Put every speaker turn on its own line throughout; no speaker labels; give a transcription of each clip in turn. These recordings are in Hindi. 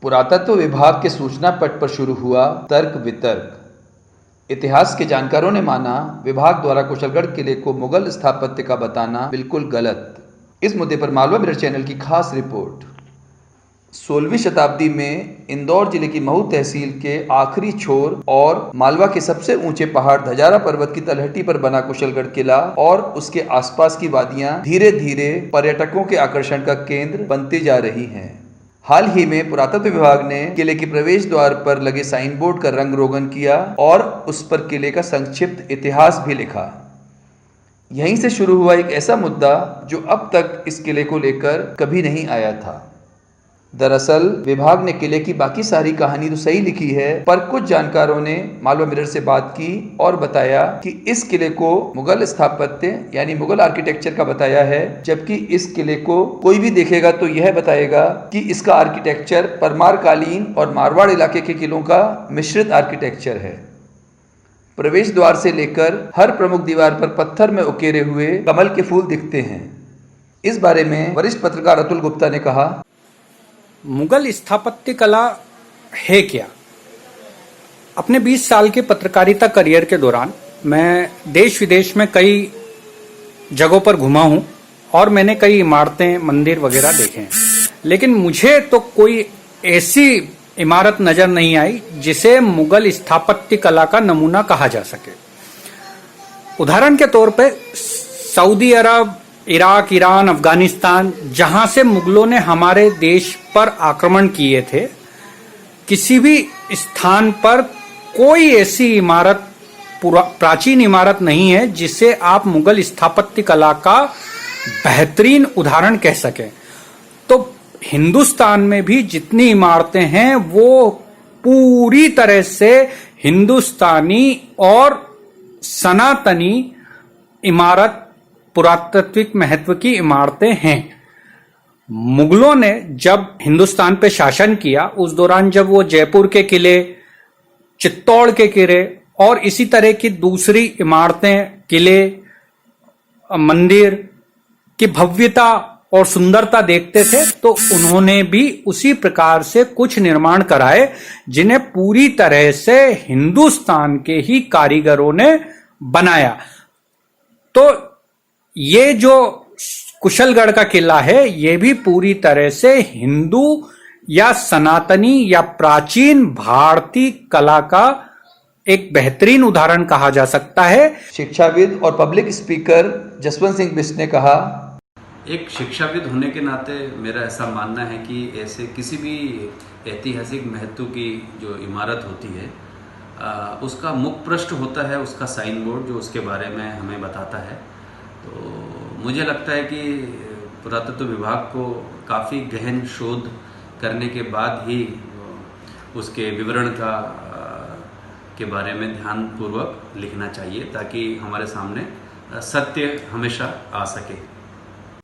पुरातत्व विभाग के सूचना पट पर शुरू हुआ तर्क वितर्क। इतिहास के जानकारों ने माना विभाग द्वारा कुशलगढ़ किले को मुगल स्थापत्य का बताना बिल्कुल गलत। इस मुद्दे पर मालवा मिरर चैनल की खास रिपोर्ट। 16वीं शताब्दी में इंदौर जिले की महू तहसील के आखिरी छोर और मालवा के सबसे ऊंचे पहाड़ धजारा पर्वत की तलहटी पर बना कुशलगढ़ किला और उसके आसपास की वादियां धीरे धीरे पर्यटकों के आकर्षण का केंद्र बनती जा रही हैं। हाल ही में पुरातत्व विभाग ने किले के प्रवेश द्वार पर लगे साइन बोर्ड का रंग रोगन किया और उस पर किले का संक्षिप्त इतिहास भी लिखा। यहीं से शुरू हुआ एक ऐसा मुद्दा जो अब तक इस किले को लेकर कभी नहीं आया था। दरअसल विभाग ने किले की बाकी सारी कहानी तो सही लिखी है, पर कुछ जानकारों ने मालवा मिरर से बात की और बताया कि इस किले को मुगल स्थापत्य यानी मुगल आर्किटेक्चर का बताया है, जबकि इस किले को कोई भी देखेगा तो यह बताएगा कि इसका आर्किटेक्चर परमार कालीन और मारवाड़ इलाके के किलों का मिश्रित आर्किटेक्चर है। प्रवेश द्वार से लेकर हर प्रमुख दीवार पर पत्थर में उकेरे हुए कमल के फूल दिखते हैं। इस बारे में वरिष्ठ पत्रकार अतुल गुप्ता ने कहा,
मुगल स्थापत्य कला है क्या? अपने 20 साल के पत्रकारिता करियर के दौरान मैं देश विदेश में कई जगहों पर घुमा हूं और मैंने कई इमारतें, मंदिर वगैरह देखे हैं, लेकिन मुझे तो कोई ऐसी इमारत नजर नहीं आई जिसे मुगल स्थापत्य कला का नमूना कहा जा सके। उदाहरण के तौर पे सऊदी अरब, इराक, ईरान, अफगानिस्तान, जहां से मुगलों ने हमारे देश पर आक्रमण किए थे, किसी भी स्थान पर कोई ऐसी इमारत, प्राचीन इमारत नहीं है जिसे आप मुगल स्थापत्य कला का बेहतरीन उदाहरण कह सकें। तो हिंदुस्तान में भी जितनी इमारतें हैं वो पूरी तरह से हिंदुस्तानी और सनातनी इमारत, पुरातात्विक महत्व की इमारतें हैं। मुगलों ने जब हिंदुस्तान पे शासन किया, उस दौरान जब वो जयपुर के किले, चित्तौड़ के किले और इसी तरह की दूसरी इमारतें, किले, मंदिर की भव्यता और सुंदरता देखते थे, तो उन्होंने भी उसी प्रकार से कुछ निर्माण कराए जिन्हें पूरी तरह से हिंदुस्तान के ही कारीगरों ने बनाया। तो ये जो कुशलगढ़ का किला है, ये भी पूरी तरह से हिंदू या सनातनी या प्राचीन भारतीय कला का एक बेहतरीन उदाहरण कहा जा सकता है।
शिक्षाविद और पब्लिक स्पीकर जसवंत सिंह बिष्ट ने कहा,
एक शिक्षाविद होने के नाते मेरा ऐसा मानना है कि ऐसे किसी भी ऐतिहासिक महत्व की जो इमारत होती है, उसका मुख पृष्ठ होता है उसका साइन बोर्ड, जो उसके बारे में हमें बताता है। तो मुझे लगता है कि पुरातत्व विभाग को काफ़ी गहन शोध करने के बाद ही उसके विवरण के बारे में ध्यानपूर्वक लिखना चाहिए, ताकि हमारे सामने सत्य हमेशा आ सके।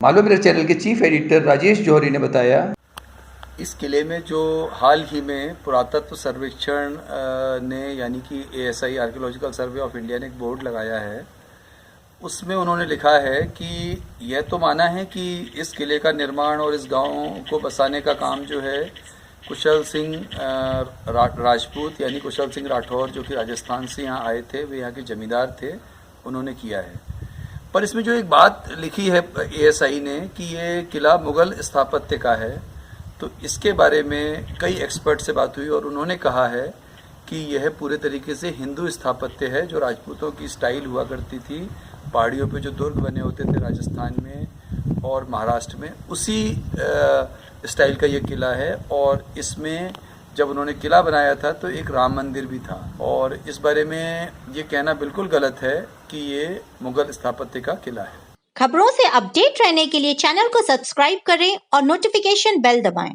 मालवा मिरर चैनल के चीफ एडिटर राजेश जौहरी ने बताया,
इस किले में जो हाल ही में पुरातत्व सर्वेक्षण ने यानी कि ASI archaeological survey of India ने एक बोर्ड लगाया है, उसमें उन्होंने लिखा है कि यह तो माना है कि इस किले का निर्माण और इस गांव को बसाने का काम जो है कुशल सिंह राजपूत यानी कुशल सिंह राठौर, जो कि राजस्थान से यहाँ आए थे, वे यहाँ के जमींदार थे, उन्होंने किया है। पर इसमें जो एक बात लिखी है ASI ने कि ये किला मुगल स्थापत्य का है, तो इसके बारे में कई एक्सपर्ट से बात हुई और उन्होंने कहा है कि यह पूरे तरीके से हिंदू स्थापत्य है, जो राजपूतों की स्टाइल हुआ करती थी, पहाड़ियों पे जो दुर्ग बने होते थे राजस्थान में और महाराष्ट्र में, उसी स्टाइल का ये किला है। और इसमें जब उन्होंने किला बनाया था तो एक राम मंदिर भी था, और इस बारे में ये कहना बिल्कुल गलत है कि ये मुगल स्थापत्य का किला है।
खबरों से अपडेट रहने के लिए चैनल को सब्सक्राइब करें और नोटिफिकेशन बेल दबाएं।